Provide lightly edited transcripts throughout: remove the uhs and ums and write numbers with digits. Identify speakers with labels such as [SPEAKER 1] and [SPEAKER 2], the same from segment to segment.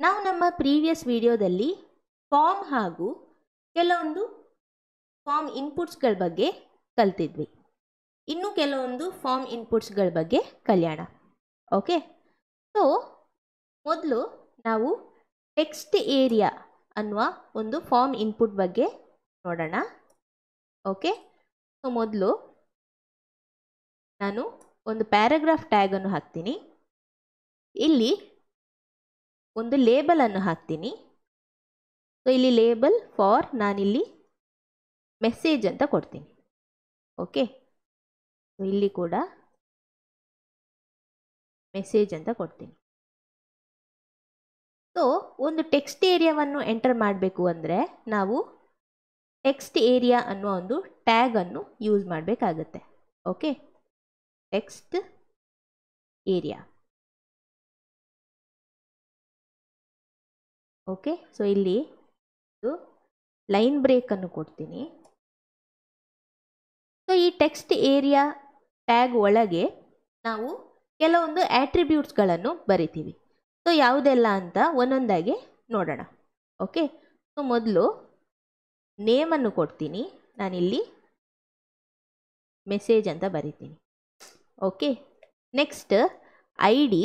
[SPEAKER 1] ನಾವು ನಮ್ಮ ಪ್ರೀವಿಯಸ್ ವಿಡಿಯೋದಲ್ಲಿ ಫಾರ್ಮ್ ಹಾಗೂ ಕೆಲವೊಂದು ಫಾರ್ಮ್ ಇನ್ಪುಟ್ಸ್ಗಳ ಬಗ್ಗೆ ಕಲ್ತಿದ್ವಿ. ಇನ್ನು ಕೆಲವೊಂದು ಫಾರ್ಮ್ ಇನ್ಪುಟ್ಸ್ಗಳ ಬಗ್ಗೆ ಕಲಿಯೋಣ. ಓಕೆ, ಸೊ ಮೊದಲು ನಾವು ಟೆಕ್ಸ್ಟ್ ಏರಿಯಾ ಅನ್ನುವ ಒಂದು ಫಾರ್ಮ್ ಇನ್ಪುಟ್ ಬಗ್ಗೆ ನೋಡೋಣ. ಓಕೆ, ಸೊ ಮೊದಲು ನಾನು ಒಂದು ಪ್ಯಾರಾಗ್ರಾಫ್ ಟ್ಯಾಗನ್ನು ಹಾಕ್ತೀನಿ. ಇಲ್ಲಿ ಒಂದು ಲೇಬಲನ್ನು ಹಾಕ್ತೀನಿ. ಸೊ ಇಲ್ಲಿ ಲೇಬಲ್ ಫಾರ್ ನಾನಿಲ್ಲಿ ಮೆಸೇಜ್ ಅಂತ ಕೊಡ್ತೀನಿ. ಓಕೆ, ಸೊ ಇಲ್ಲಿ ಕೂಡ ಮೆಸೇಜ್ ಅಂತ ಕೊಡ್ತೀನಿ. ಸೊ ಒಂದು ಟೆಕ್ಸ್ಟ್ ಏರಿಯಾವನ್ನು ಎಂಟರ್ ಮಾಡಬೇಕು ಅಂದರೆ ನಾವು ಟೆಕ್ಸ್ಟ್ ಏರಿಯಾ ಅನ್ನೋ ಒಂದು ಟ್ಯಾಗನ್ನು ಯೂಸ್ ಮಾಡಬೇಕಾಗತ್ತೆ. Okay, text area. Okay, so ಇಲ್ಲಿ ಲೈನ್ ಬ್ರೇಕನ್ನು ಕೊಡ್ತೀನಿ. ಸೊ ಈ ಟೆಕ್ಸ್ಟ್ ಏರಿಯಾ ಟ್ಯಾಗ್ ಒಳಗೆ ನಾವು ಕೆಲವೊಂದು ಆಟ್ರಿಬ್ಯೂಟ್ಸ್ಗಳನ್ನು ಬರಿತೀವಿ. ಸೊ ಯಾವುದೆಲ್ಲ ಅಂತ ಒಂದೊಂದಾಗಿ ನೋಡೋಣ. ಓಕೆ, ಸೊ ಮೊದಲು ನೇಮನ್ನು ಕೊಡ್ತೀನಿ. ನಾನಿಲ್ಲಿ ಮೆಸೇಜ್ ಅಂತ ಬರಿತೀನಿ. ಓಕೆ, ನೆಕ್ಸ್ಟ್ ಐ ಡಿ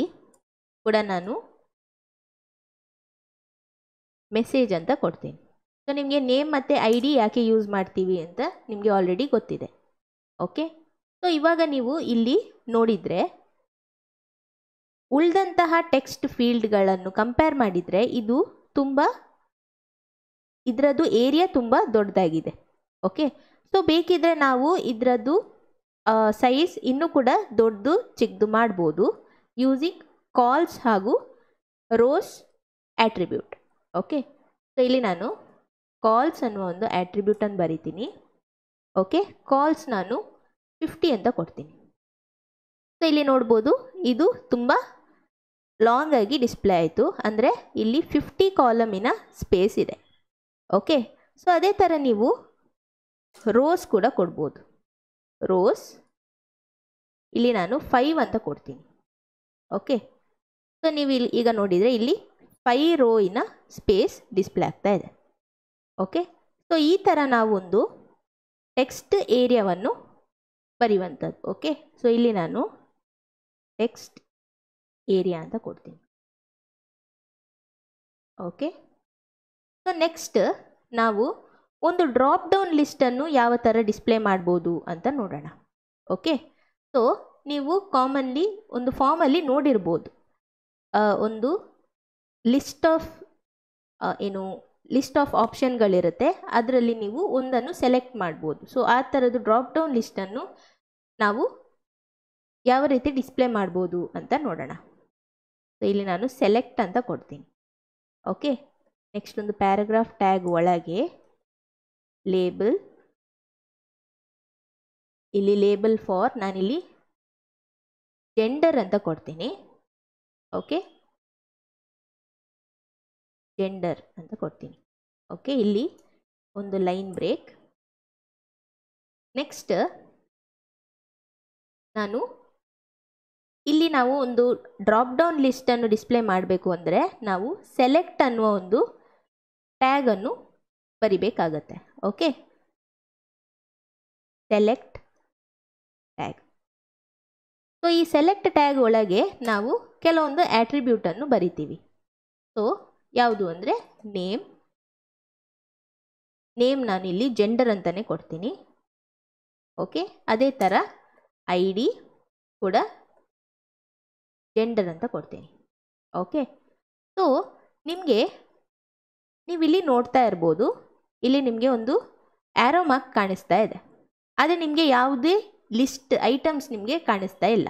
[SPEAKER 1] ಕೂಡ ನಾನು ಮೆಸೇಜ್ ಅಂತ ಕೊಡ್ತೀನಿ. ಸೊ ನಿಮಗೆ ನೇಮ್ ಮತ್ತು ಐ ಡಿ ಯಾಕೆ ಯೂಸ್ ಮಾಡ್ತೀವಿ ಅಂತ ನಿಮಗೆ ಆಲ್ರೆಡಿ ಗೊತ್ತಿದೆ. ಓಕೆ, ಸೊ ಇವಾಗ ನೀವು ಇಲ್ಲಿ ನೋಡಿದರೆ ಉಳಿದಂತಹ ಟೆಕ್ಸ್ಟ್ ಫೀಲ್ಡ್ಗಳನ್ನು ಕಂಪೇರ್ ಮಾಡಿದರೆ ಇದರದ್ದು ಏರಿಯಾ ತುಂಬ ದೊಡ್ಡದಾಗಿದೆ. ಓಕೆ, ಸೊ ಬೇಕಿದ್ರೆ ನಾವು ಇದರದ್ದು ಸೈಜ್ ಇನ್ನೂ ಕೂಡ ದೊಡ್ಡದು ಚಿಕ್ಕದು ಮಾಡ್ಬೋದು ಯೂಸಿಂಗ್ ಕಾಲ್ಸ್ ಹಾಗೂ ರೋಸ್ ಆಟ್ರಿಬ್ಯೂಟ್. ಓಕೆ, ಸೊ ಇಲ್ಲಿ ನಾನು ಕಾಲ್ಸ್ ಅನ್ನುವ ಒಂದು ಆಟ್ರಿಬ್ಯೂಟನ್ನು ಬರಿತೀನಿ. ಓಕೆ, ಕಾಲ್ಸ್ ನಾನು 50 ಅಂತ ಕೊಡ್ತೀನಿ. ಸೊ ಇಲ್ಲಿ ನೋಡ್ಬೋದು ಇದು ತುಂಬ ಲಾಂಗ್ ಆಗಿ ಡಿಸ್ಪ್ಲೇ ಆಯಿತು. ಅಂದರೆ ಇಲ್ಲಿ 50 ಕಾಲಮಿನ ಸ್ಪೇಸ್ ಇದೆ. ಓಕೆ, ಸೊ ಅದೇ ಥರ ನೀವು ರೋಸ್ ಕೂಡ ಕೊಡ್ಬೋದು. ರೋಸ್ ಇಲ್ಲಿ ನಾನು 5 ಅಂತ ಕೊಡ್ತೀನಿ. ಓಕೆ, ಸೊ ನೀವು ಇಲ್ಲಿ ಈಗ ನೋಡಿದರೆ ಇಲ್ಲಿ 5 ರೋಯಿನ ಸ್ಪೇಸ್ ಡಿಸ್ಪ್ಲೇ ಆಗ್ತಾ ಇದೆ. ಓಕೆ, ಸೊ ಈ ಥರ ನಾವೊಂದು ಟೆಕ್ಸ್ಟ್ ಏರಿಯಾವನ್ನು ಬರೆಯುವಂಥದ್ದು. ಓಕೆ, ಸೊ ಇಲ್ಲಿ ನಾನು ಟೆಕ್ಸ್ಟ್ ಏರಿಯಾ ಅಂತ ಕೊಡ್ತೀನಿ. ಓಕೆ, ಸೊ ನೆಕ್ಸ್ಟ್ ನಾವು ಒಂದು ಡ್ರಾಪ್ ಡೌನ್ ಲಿಸ್ಟನ್ನು ಯಾವ ಥರ ಡಿಸ್ಪ್ಲೇ ಮಾಡ್ಬೋದು ಅಂತ ನೋಡೋಣ. ಓಕೆ, ಸೊ ನೀವು ಕಾಮನ್ಲಿ ಒಂದು ಫಾರ್ಮಲ್ಲಿ ನೋಡಿರ್ಬೋದು ಒಂದು ಲಿಸ್ಟ್ ಆಫ್ ಆಪ್ಷನ್ಗಳಿರುತ್ತೆ. ಅದರಲ್ಲಿ ನೀವು ಒಂದನ್ನು ಸೆಲೆಕ್ಟ್ ಮಾಡ್ಬೋದು. ಸೊ ಆ ಥರದ್ದು ಡ್ರಾಪ್ ಡೌನ್ ಲಿಸ್ಟನ್ನು ನಾವು ಯಾವ ರೀತಿ ಡಿಸ್ಪ್ಲೇ ಮಾಡ್ಬೋದು ಅಂತ ನೋಡೋಣ. ಸೊ ಇಲ್ಲಿ ನಾನು ಸೆಲೆಕ್ಟ್ ಅಂತ ಕೊಡ್ತೀನಿ. ಓಕೆ, ನೆಕ್ಸ್ಟ್ ಒಂದು ಪ್ಯಾರಾಗ್ರಾಫ್ ಟ್ಯಾಗ್ ಒಳಗೆ ಲೇಬಲ್, ಇಲ್ಲಿ ಲೇಬಲ್ ಫಾರ್ ನಾನಿಲ್ಲಿ ಜೆಂಡರ್ ಅಂತ ಕೊಡ್ತೀನಿ. ಓಕೆ, ಜೆಂಡರ್ ಅಂತ ಕೊಡ್ತೀನಿ. ಓಕೆ, ಇಲ್ಲಿ ಒಂದು ಲೈನ್ ಬ್ರೇಕ್. ನೆಕ್ಸ್ಟ್ ನಾವು ಒಂದು ಡ್ರಾಪ್ ಡೌನ್ ಲಿಸ್ಟನ್ನು ಡಿಸ್ಪ್ಲೇ ಮಾಡಬೇಕು ಅಂದರೆ ನಾವು ಸೆಲೆಕ್ಟ್ ಅನ್ನುವ ಒಂದು ಟ್ಯಾಗನ್ನು ಬರಿಬೇಕಾಗತ್ತೆ. Okay, select tag. ಸೊ ಈ ಸೆಲೆಕ್ಟ್ ಟ್ಯಾಗ್ ಒಳಗೆ ನಾವು ಕೆಲವೊಂದು ಆಟ್ರಿಬ್ಯೂಟನ್ನು ಬರಿತೀವಿ. ಸೊ ಯಾವುದು ಅಂದರೆ ನೇಮ್ ನಾನಿಲ್ಲಿ ಜೆಂಡರ್ ಅಂತಲೇ ಕೊಡ್ತೀನಿ. ಓಕೆ, ಅದೇ ಥರ ಐ ಡಿ ಕೂಡ ಜೆಂಡರ್ ಅಂತ ಕೊಡ್ತೀನಿ. ಓಕೆ, ಸೊ ನೀವಿಲ್ಲಿ ನೋಡ್ತಾ ಇರ್ಬೋದು, ಇಲ್ಲಿ ನಿಮಗೆ ಒಂದು ಆ್ಯರೋ ಮಾರ್ಕ್ ಕಾಣಿಸ್ತಾ ಇದೆ. ಆದರೆ ನಿಮಗೆ ಯಾವುದೇ ಲಿಸ್ಟ್ ಐಟಮ್ಸ್ ನಿಮಗೆ ಕಾಣಿಸ್ತಾ ಇಲ್ಲ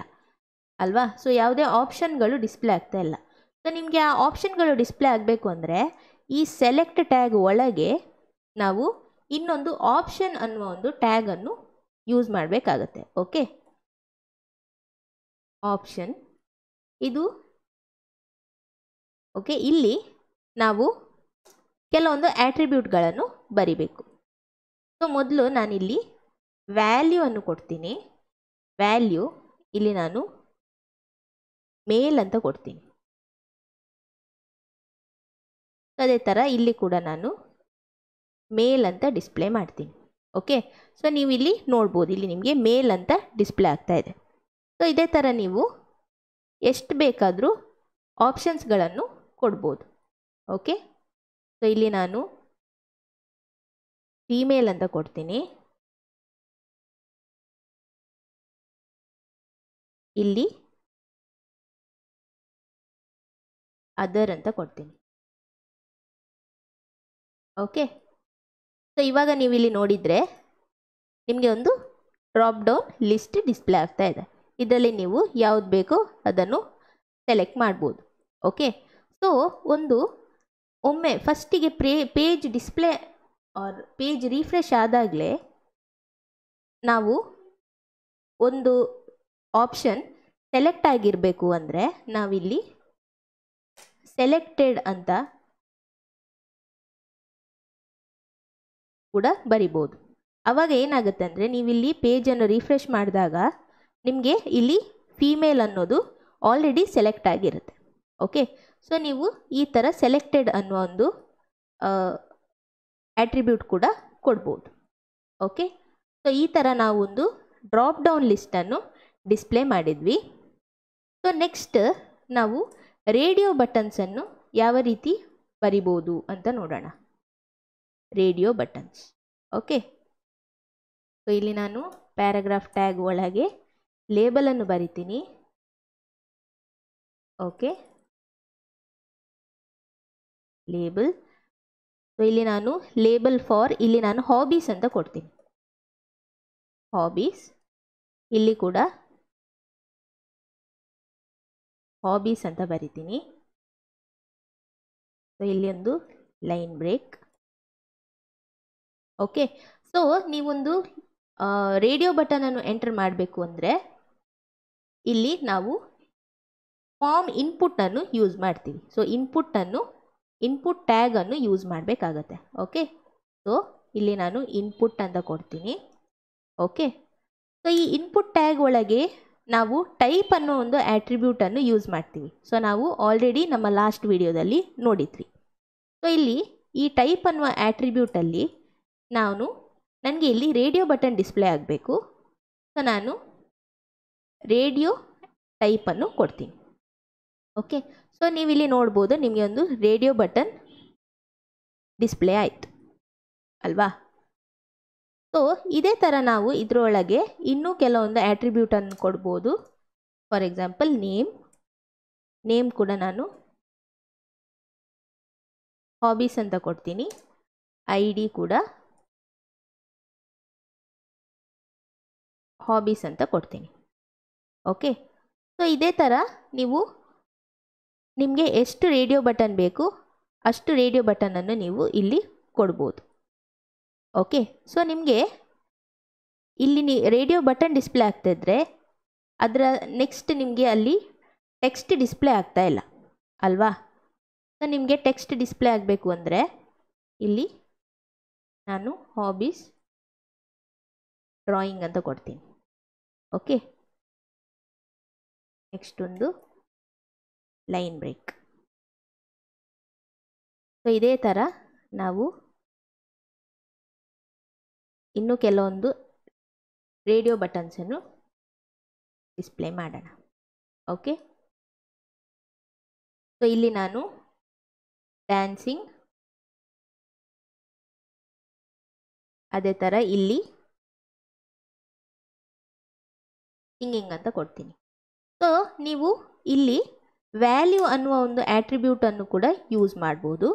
[SPEAKER 1] ಅಲ್ವಾ? ಸೊ ಯಾವುದೇ ಆಪ್ಷನ್ಗಳು ಡಿಸ್ಪ್ಲೇ ಆಗ್ತಾ ಇಲ್ಲ. ಸೊ ನಿಮಗೆ ಆ ಆಪ್ಷನ್ಗಳು ಡಿಸ್ಪ್ಲೇ ಆಗಬೇಕು ಅಂದರೆ ಈ ಸೆಲೆಕ್ಟ್ ಟ್ಯಾಗ್ ಒಳಗೆ ನಾವು ಇನ್ನೊಂದು ಆಪ್ಷನ್ ಅನ್ನುವ ಒಂದು ಟ್ಯಾಗನ್ನು ಯೂಸ್ ಮಾಡಬೇಕಾಗತ್ತೆ. ಓಕೆ, ಆಪ್ಷನ್ ಇದು. ಓಕೆ, ಇಲ್ಲಿ ನಾವು ಕೆಲವೊಂದು ಆಟ್ರಿಬ್ಯೂಟ್ಗಳನ್ನು ಬರಿಬೇಕು. ಸೊ ಮೊದಲು ನಾನಿಲ್ಲಿ ವ್ಯಾಲ್ಯೂ ಅನ್ನು ಕೊಡ್ತೀನಿ. ವ್ಯಾಲ್ಯೂ ಇಲ್ಲಿ ನಾನು ಮೇಲ್ ಅಂತ ಕೊಡ್ತೀನಿ. ಅದೇ ಥರ ಇಲ್ಲಿ ಕೂಡ ನಾನು ಮೇಲ್ ಅಂತ ಡಿಸ್ಪ್ಲೇ ಮಾಡ್ತೀನಿ. ಓಕೆ, ಸೊ ನೀವು ಇಲ್ಲಿ ನೋಡ್ಬೋದು, ಇಲ್ಲಿ ನಿಮಗೆ ಮೇಲ್ ಅಂತ ಡಿಸ್ಪ್ಲೇ ಆಗ್ತಾ ಇದೆ. ಸೊ ಇದೇ ಥರ ನೀವು ಎಷ್ಟು ಬೇಕಾದರೂ ಆಪ್ಷನ್ಸ್ಗಳನ್ನು ಕೊಡ್ಬೋದು. ಓಕೆ, ಸೊ ಇಲ್ಲಿ ನಾನು ಫೀಮೇಲ್ ಅಂತ ಕೊಡ್ತೀನಿ, ಇಲ್ಲಿ ಅದರ್ ಅಂತ ಕೊಡ್ತೀನಿ. ಓಕೆ, ಸೊ ಇವಾಗ ನೀವು ಇಲ್ಲಿ ನೋಡಿದರೆ ನಿಮಗೆ ಒಂದು ಡ್ರಾಪ್ ಡೌನ್ ಲಿಸ್ಟ್ ಡಿಸ್ಪ್ಲೇ ಆಗ್ತಾ ಇದೆ. ಇದರಲ್ಲಿ ನೀವು ಯಾವ್ದು ಬೇಕೋ ಅದನ್ನು ಸೆಲೆಕ್ಟ್ ಮಾಡ್ಬೋದು. ಓಕೆ, ಸೊ ಒಮ್ಮೆ ಫಸ್ಟಿಗೆ page display or page refresh ಆದಾಗಲೇ ನಾವು ಒಂದು ಆಪ್ಷನ್ ಸೆಲೆಕ್ಟ್ ಆಗಿರಬೇಕು ಅಂದರೆ ನಾವಿಲ್ಲಿ ಸೆಲೆಕ್ಟೆಡ್ ಅಂತ ಕೂಡ ಬರಿಬೋದು. ಆವಾಗ ಏನಾಗುತ್ತೆ ಅಂದರೆ ನೀವಿಲ್ಲಿ ಪೇಜನ್ನು ರಿಫ್ರೆಶ್ ಮಾಡಿದಾಗ ನಿಮಗೆ ಇಲ್ಲಿ ಫೀಮೇಲ್ ಅನ್ನೋದು ಆಲ್ರೆಡಿ ಸೆಲೆಕ್ಟ್ ಆಗಿರುತ್ತೆ. ಓಕೆ, ಸೊ ನೀವು ಈ ಥರ ಸೆಲೆಕ್ಟೆಡ್ ಅನ್ನೋ ಒಂದು ಆಟ್ರಿಬ್ಯೂಟ್ ಕೂಡ ಕೊಡ್ಬೋದು. ಓಕೆ, ಸೊ ಈ ಥರ ನಾವು ಒಂದು ಡ್ರಾಪ್ ಡೌನ್ ಲಿಸ್ಟನ್ನು ಡಿಸ್ಪ್ಲೇ ಮಾಡಿದ್ವಿ. ಸೊ ನೆಕ್ಸ್ಟ್ ನಾವು ರೇಡಿಯೋ ಬಟನ್ಸನ್ನು ಯಾವ ರೀತಿ ಬರಿಬೋದು ಅಂತ ನೋಡೋಣ. Radio buttons. ಓಕೆ, ಸೊ ಇಲ್ಲಿ ನಾನು ಪ್ಯಾರಾಗ್ರಾಫ್ ಟ್ಯಾಗ್ ಒಳಗೆ ಲೇಬಲನ್ನು ಬರಿತೀನಿ. Okay, label. ಸೊ ಇಲ್ಲಿ ನಾನು ಲೇಬಲ್ ಫಾರ್ ಇಲ್ಲಿ ನಾನು ಹಾಬೀಸ್ ಅಂತ ಕೊಡ್ತೀನಿ. ಹಾಬೀಸ್, ಇಲ್ಲಿ ಕೂಡ ಹಾಬೀಸ್ ಅಂತ ಬರಿತೀನಿ. ಸೊ ಇಲ್ಲಿ ಒಂದು ಲೈನ್ ಬ್ರೇಕ್. ಓಕೆ, ಸೊ ನೀವೊಂದು ರೇಡಿಯೋ ಬಟನನ್ನು ಎಂಟರ್ ಮಾಡಬೇಕು ಅಂದರೆ ಇಲ್ಲಿ ನಾವು ಫಾರ್ಮ್ ಇನ್ಪುಟ್ಟನ್ನು ಯೂಸ್ ಮಾಡ್ತೀವಿ. ಸೊ ಇನ್ಪುಟ್ ಟ್ಯಾಗನ್ನು ಯೂಸ್ ಮಾಡಬೇಕಾಗತ್ತೆ. ಓಕೆ, ಸೊ ಇಲ್ಲಿ ನಾನು ಇನ್ಪುಟ್ ಅಂತ ಕೊಡ್ತೀನಿ. ಓಕೆ, ಸೊ ಈ ಇನ್ಪುಟ್ ಟ್ಯಾಗ್ ಒಳಗೆ ನಾವು ಟೈಪ್ ಅನ್ನೋ ಒಂದು ಆಟ್ರಿಬ್ಯೂಟನ್ನು ಯೂಸ್ ಮಾಡ್ತೀವಿ. ಸೊ ನಾವು ಆಲ್ರೆಡಿ ನಮ್ಮ ಲಾಸ್ಟ್ ವಿಡಿಯೋದಲ್ಲಿ ನೋಡಿದ್ವಿ. ಸೊ ಇಲ್ಲಿ ಈ ಟೈಪ್ ಅನ್ನುವ ಆಟ್ರಿಬ್ಯೂಟಲ್ಲಿ ನನಗೆ ಇಲ್ಲಿ ರೇಡಿಯೋ ಬಟನ್ ಡಿಸ್ಪ್ಲೇ ಆಗಬೇಕು. ಸೊ ನಾನು ರೇಡಿಯೋ ಟೈಪನ್ನು ಕೊಡ್ತೀನಿ. ಓಕೆ, ಸೊ ನೀವಿಲ್ಲಿ ನೋಡ್ಬೋದು ನಿಮಗೆ ಒಂದು ರೇಡಿಯೋ ಬಟನ್ ಡಿಸ್ಪ್ಲೇ ಆಯಿತು ಅಲ್ವಾ. ಸೊ ಇದೇ ಥರ ನಾವು ಇದರೊಳಗೆ ಇನ್ನೂ ಕೆಲವೊಂದು ಆಟ್ರಿಬ್ಯೂಟನ್ನು ಕೊಡ್ಬೋದು. ಫಾರ್ ಎಕ್ಸಾಂಪಲ್ ನೇಮ್ ಕೂಡ ನಾನು ಹಾಬೀಸ್ ಅಂತ ಕೊಡ್ತೀನಿ. ID ಕೂಡ ಹಾಬೀಸ್ ಅಂತ ಕೊಡ್ತೀನಿ. ಓಕೆ, ಸೊ ಇದೇ ಥರ ನೀವು ನಿಮಗೆ ಎಷ್ಟು ರೇಡಿಯೋ ಬಟನ್ ಬೇಕು ಅಷ್ಟು ರೇಡಿಯೋ ಬಟನನ್ನು ನೀವು ಇಲ್ಲಿ ಕೊಡ್ಬೋದು. ಓಕೆ, ಸೊ ನಿಮಗೆ ಇಲ್ಲಿ ರೇಡಿಯೋ ಬಟನ್ ಡಿಸ್ಪ್ಲೇ ಆಗ್ತಾಯಿದ್ರೆ ಅದರ ನೆಕ್ಸ್ಟ್ ನಿಮಗೆ ಅಲ್ಲಿ ಟೆಕ್ಸ್ಟ್ ಡಿಸ್ಪ್ಲೇ ಆಗ್ತಾ ಇಲ್ಲ ಅಲ್ವಾ. ಸೊ ನಿಮಗೆ ಟೆಕ್ಸ್ಟ್ ಡಿಸ್ಪ್ಲೇ ಆಗಬೇಕು ಅಂದರೆ ಇಲ್ಲಿ ನಾನು ಹಾಬೀಸ್ ಡ್ರಾಯಿಂಗ್ ಅಂತ ಕೊಡ್ತೀನಿ. ಓಕೆ, ನೆಕ್ಸ್ಟ್ ಒಂದು ಲೈನ್ ಬ್ರೇಕ್. ಸೊ ಇದೇ ಥರ ನಾವು ಇನ್ನೂ ಕೆಲವೊಂದು ರೇಡಿಯೋ ಬಟನ್ಸನ್ನು ಡಿಸ್ಪ್ಲೇ ಮಾಡೋಣ. ಓಕೆ, ಸೊ ಇಲ್ಲಿ ನಾನು ಡ್ಯಾನ್ಸಿಂಗ್, ಅದೇ ಥರ ಇಲ್ಲಿ ಸಿಂಗಿಂಗ್ ಅಂತ ಕೊಡ್ತೀನಿ. ಸೊ ನೀವು ಇಲ್ಲಿ ವ್ಯಾಲ್ಯೂ ಅನ್ನುವ ಒಂದು ಆಟ್ರಿಬ್ಯೂಟನ್ನು ಕೂಡ ಯೂಸ್ ಮಾಡ್ಬೋದು.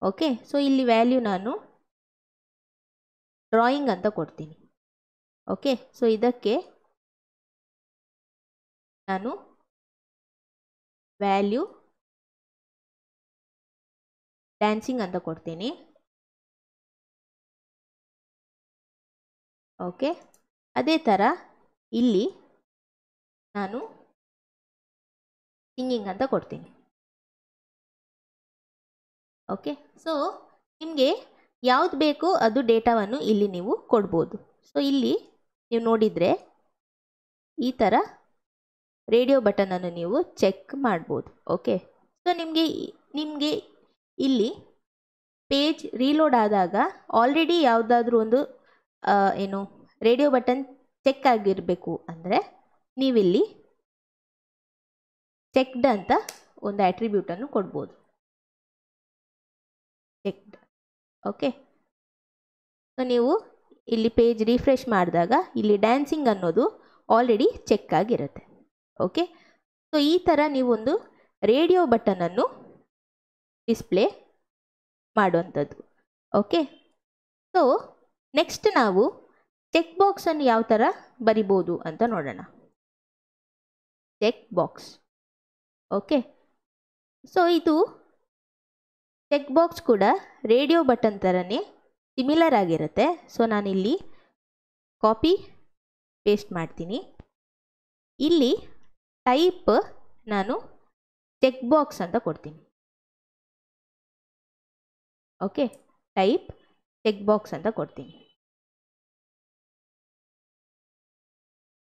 [SPEAKER 1] ಓಕೆ, ಸೊ ಇಲ್ಲಿ ವ್ಯಾಲ್ಯೂ ನಾನು ಡ್ರಾಯಿಂಗ್ ಅಂತ ಕೊಡ್ತೀನಿ. ಓಕೆ, ಸೊ ಇದಕ್ಕೆ ನಾನು ವ್ಯಾಲ್ಯೂ ಡ್ಯಾನ್ಸಿಂಗ್ ಅಂತ ಕೊಡ್ತೀನಿ. ಓಕೆ, ಅದೇ ಥರ ಇಲ್ಲಿ ನಾನು ಸಿಂಗಿಂಗ್ ಅಂತ ಕೊಡ್ತೀನಿ. ಓಕೆ, ಸೊ ನಿಮಗೆ ಯಾವುದು ಬೇಕೋ ಅದು ಡೇಟಾವನ್ನು ಇಲ್ಲಿ ನೀವು ಕೊಡ್ಬೋದು. ಸೊ ಇಲ್ಲಿ ನೀವು ನೋಡಿದರೆ ಈ ಥರ ರೇಡಿಯೋ ಬಟನನ್ನು ನೀವು ಚೆಕ್ ಮಾಡ್ಬೋದು. ಓಕೆ, ಸೊ ನಿಮಗೆ ಇಲ್ಲಿ ಪೇಜ್ ರೀಲೋಡ್ ಆದಾಗ ಆಲ್ರೆಡಿ ಯಾವುದಾದ್ರೂ ಒಂದು ಏನು ರೇಡಿಯೋ ಬಟನ್ ಚೆಕ್ ಆಗಿರಬೇಕು ಅಂದರೆ ನೀವಿಲ್ಲಿ ಚೆಕ್ಡ್ ಅಂತ ಒಂದು ಆಟ್ರಿಬ್ಯೂಟನ್ನು ಕೊಡ್ಬೋದು. ಚೆಕ್ಡ್. ಓಕೆ, ಸೊ ನೀವು ಇಲ್ಲಿ ಪೇಜ್ ರಿಫ್ರೆಶ್ ಮಾಡಿದಾಗ ಇಲ್ಲಿ ಡ್ಯಾನ್ಸಿಂಗ್ ಅನ್ನೋದು ಆಲ್ರೆಡಿ ಚೆಕ್ ಆಗಿರುತ್ತೆ. ಓಕೆ, ಸೊ ಈ ಥರ ನೀವೊಂದು ರೇಡಿಯೋ ಬಟನನ್ನು ಡಿಸ್ಪ್ಲೇ ಮಾಡುವಂಥದ್ದು. ಓಕೆ, ಸೊ ನೆಕ್ಸ್ಟ್ ನಾವು ಚೆಕ್ ಬಾಕ್ಸನ್ನು ಯಾವ ಥರ ಬರಿಬೋದು ಅಂತ ನೋಡೋಣ. Check box. ಓಕೆ, ಸೊ ಇದು ಚೆಕ್ ಬಾಕ್ಸ್ ಕೂಡ ರೇಡಿಯೋ ಬಟನ್ ಥರನೇ ಸಿಮಿಲರ್ ಆಗಿರುತ್ತೆ. ಸೊ ನಾನಿಲ್ಲಿ ಕಾಪಿ ಪೇಸ್ಟ್ ಮಾಡ್ತೀನಿ. ಇಲ್ಲಿ ಟೈಪ್ ನಾನು ಚೆಕ್ ಬಾಕ್ಸ್ ಅಂತ ಕೊಡ್ತೀನಿ. ಓಕೆ, ಟೈಪ್ ಚೆಕ್ ಬಾಕ್ಸ್ ಅಂತ ಕೊಡ್ತೀನಿ.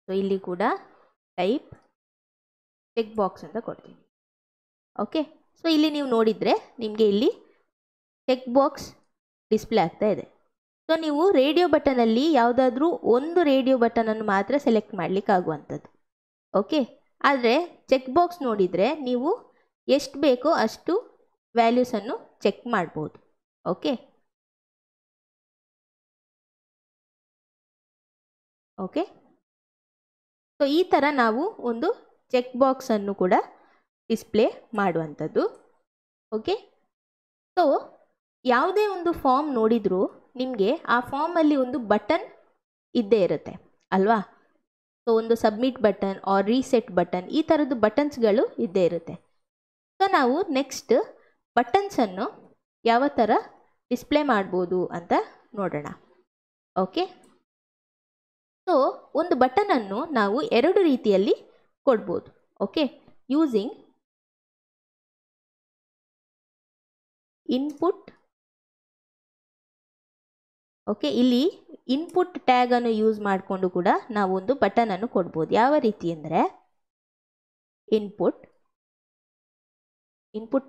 [SPEAKER 1] ಸೊ ಇಲ್ಲಿ ಕೂಡ ಟೈಪ್ ಚೆಕ್ ಬಾಕ್ಸ್ ಅಂತ ಕೊಡ್ತೀನಿ. ಓಕೆ, ಸೊ ಇಲ್ಲಿ ನೀವು ನೋಡಿದರೆ ನಿಮಗೆ ಇಲ್ಲಿ ಚೆಕ್ ಬಾಕ್ಸ್ ಡಿಸ್ಪ್ಲೇ ಆಗ್ತಾ ಇದೆ. ಸೊ ನೀವು ರೇಡಿಯೋ ಬಟನಲ್ಲಿ ಯಾವುದಾದ್ರೂ ಒಂದು ರೇಡಿಯೋ ಬಟನನ್ನು ಮಾತ್ರ ಸೆಲೆಕ್ಟ್ ಮಾಡಲಿಕ್ಕಾಗುವಂಥದ್ದು. ಓಕೆ, ಆದರೆ ಚೆಕ್ ಬಾಕ್ಸ್ ನೋಡಿದರೆ ನೀವು ಎಷ್ಟು ಬೇಕೋ ಅಷ್ಟು ವ್ಯಾಲ್ಯೂಸನ್ನು ಚೆಕ್ ಮಾಡ್ಬೋದು. ಓಕೆ, ಓಕೆ, ಸೊ ಈ ಥರ ನಾವು ಒಂದು ಚೆಕ್ ಬಾಕ್ಸನ್ನು ಕೂಡ ಡಿಸ್ಪ್ಲೇ ಮಾಡುವಂಥದ್ದು. ಓಕೆ, ಸೊ ಯಾವುದೇ ಒಂದು ಫಾರ್ಮ್ ನೋಡಿದರೂ ನಿಮಗೆ ಆ ಫಾರ್ಮಲ್ಲಿ ಒಂದು ಬಟನ್ ಇದ್ದೇ ಇರುತ್ತೆ ಅಲ್ವಾ. ಸೊ ಒಂದು submit button or reset button, ಈ ಥರದ್ದು ಬಟನ್ಸ್ಗಳು ಇದ್ದೇ ಇರುತ್ತೆ. ಸೊ ನಾವು ನೆಕ್ಸ್ಟ್ ಬಟನ್ಸನ್ನು ಯಾವ ಥರ ಡಿಸ್ಪ್ಲೇ ಮಾಡ್ಬೋದು ಅಂತ ನೋಡೋಣ. ಓಕೆ, ಸೊ ಒಂದು ಬಟನನ್ನು ನಾವು ಎರಡು ರೀತಿಯಲ್ಲಿ ಕೊಡ್ಬೋದು. Okay, using input. ಓಕೆ, ಇಲ್ಲಿ ಇನ್ಪುಟ್ ಟ್ಯಾಗನ್ನು ಯೂಸ್ ಮಾಡಿಕೊಂಡು ಕೂಡ ನಾವು ಒಂದು ಬಟನನ್ನು ಕೊಡ್ಬೋದು. ಯಾವ ರೀತಿ ಅಂದರೆ ಇನ್ಪುಟ್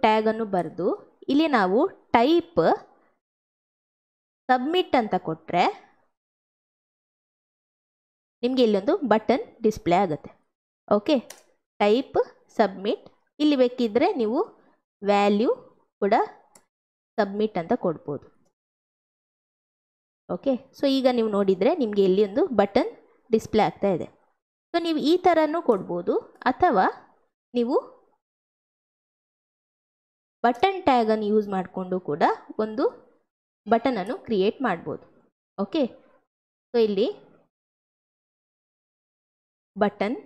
[SPEAKER 1] ಟ್ಯಾಗನ್ನು ಬರೆದು ಇಲ್ಲಿ ನಾವು ಟೈಪ್ ಸಬ್ಮಿಟ್ ಅಂತ ಕೊಟ್ಟರೆ ನಿಮಗೆ ಇಲ್ಲೊಂದು ಬಟನ್ ಡಿಸ್ಪ್ಲೇ ಆಗುತ್ತೆ. Okay, type submit. ಇಲ್ಲಿ ಬೇಕಿದ್ದರೆ ನೀವು ವ್ಯಾಲ್ಯೂ ಕೂಡ ಸಬ್ಮಿಟ್ ಅಂತ ಕೊಡ್ಬೋದು. ಓಕೆ, ಸೊ ಈಗ ನೀವು ನೋಡಿದರೆ ನಿಮಗೆ ಇಲ್ಲಿ ಒಂದು ಬಟನ್ ಡಿಸ್ಪ್ಲೇ ಆಗ್ತಾ ಇದೆ. ಸೊ ನೀವು ಈ ಥರನೂ ಕೊಡ್ಬೋದು, ಅಥವಾ ನೀವು ಬಟನ್ ಟ್ಯಾಗನ್ನು ಯೂಸ್ ಮಾಡಿಕೊಂಡು ಕೂಡ ಒಂದು ಬಟನನ್ನು ಕ್ರಿಯೇಟ್ ಮಾಡ್ಬೋದು. ಓಕೆ, ಸೊ ಇಲ್ಲಿ ಬಟನ್.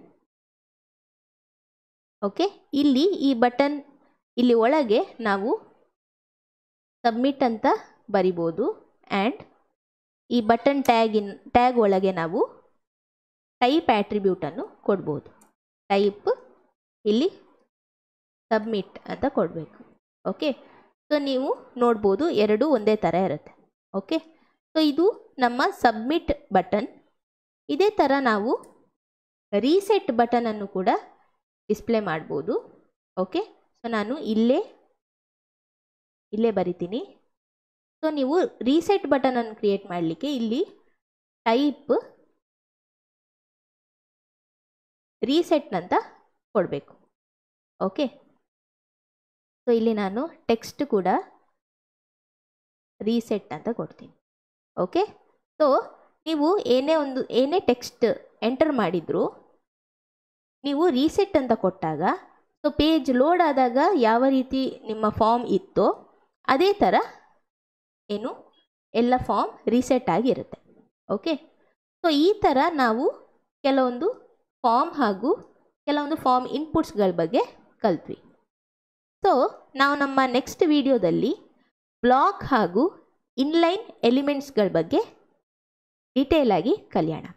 [SPEAKER 1] ಓಕೆ, ಇಲ್ಲಿ ಈ ಬಟನ್ ಇಲ್ಲಿ ಒಳಗೆ ನಾವು ಸಬ್ಮಿಟ್ ಅಂತ ಬರಿಬೋದು. ಆ್ಯಂಡ್ ಈ ಬಟನ್ ಟ್ಯಾಗ್ ಒಳಗೆ ನಾವು ಟೈಪ್ ಆಟ್ರಿಬ್ಯೂಟನ್ನು ಕೊಡ್ಬೋದು. ಟೈಪ್ ಇಲ್ಲಿ ಸಬ್ಮಿಟ್ ಅಂತ ಕೊಡಬೇಕು. ಓಕೆ, ಸೊ ನೀವು ನೋಡ್ಬೋದು ಎರಡು ಒಂದೇ ಥರ ಇರುತ್ತೆ. ಓಕೆ, ಸೊ ಇದು ನಮ್ಮ ಸಬ್ಮಿಟ್ ಬಟನ್. ಇದೇ ಥರ ನಾವು ರೀಸೆಟ್ ಬಟನನ್ನು ಕೂಡ ಡಿಸ್ಪ್ಲೇ ಮಾಡ್ಬೋದು. ಓಕೆ, ಸೊ ನಾನು ಇಲ್ಲೇ ಬರಿತೀನಿ. ಸೊ ನೀವು ರೀಸೆಟ್ ಬಟನನ್ನು ಕ್ರಿಯೇಟ್ ಮಾಡಲಿಕ್ಕೆ ಇಲ್ಲಿ ಟೈಪ್ ರೀಸೆಟ್ ಅಂತ ಕೊಡಬೇಕು. ಓಕೆ, ಸೊ ಇಲ್ಲಿ ನಾನು ಟೆಕ್ಸ್ಟ್ ಕೂಡ ರೀಸೆಟ್ ಅಂತ ಕೊಡ್ತೀನಿ. ಓಕೆ, ಸೊ ನೀವು ಏನೇ ಟೆಕ್ಸ್ಟ್ ಎಂಟರ್ ಮಾಡಿದರೂ ನೀವು ರೀಸೆಟ್ ಅಂತ ಕೊಟ್ಟಾಗ ಸೊ ಪೇಜ್ ಲೋಡ್ ಆದಾಗ ಯಾವ ರೀತಿ ನಿಮ್ಮ ಫಾರ್ಮ್ ಇತ್ತೋ ಅದೇ ಥರ ಎಲ್ಲ ಫಾರ್ಮ್ ರೀಸೆಟ್ ಆಗಿರುತ್ತೆ. ಓಕೆ, ಸೊ ಈ ಥರ ನಾವು ಕೆಲವೊಂದು ಫಾರ್ಮ್ ಹಾಗೂ ಕೆಲವೊಂದು ಫಾರ್ಮ್ ಇನ್ಪುಟ್ಸ್ಗಳ ಬಗ್ಗೆ ಕಲ್ತ್ವಿ. ಸೊ ನಾವು ನಮ್ಮ ನೆಕ್ಸ್ಟ್ ವಿಡಿಯೋದಲ್ಲಿ ಬ್ಲಾಕ್ ಹಾಗೂ ಇನ್ಲೈನ್ ಎಲಿಮೆಂಟ್ಸ್ಗಳ ಬಗ್ಗೆ ಡೀಟೇಲ್ ಆಗಿ ಕಲಿಯೋಣ.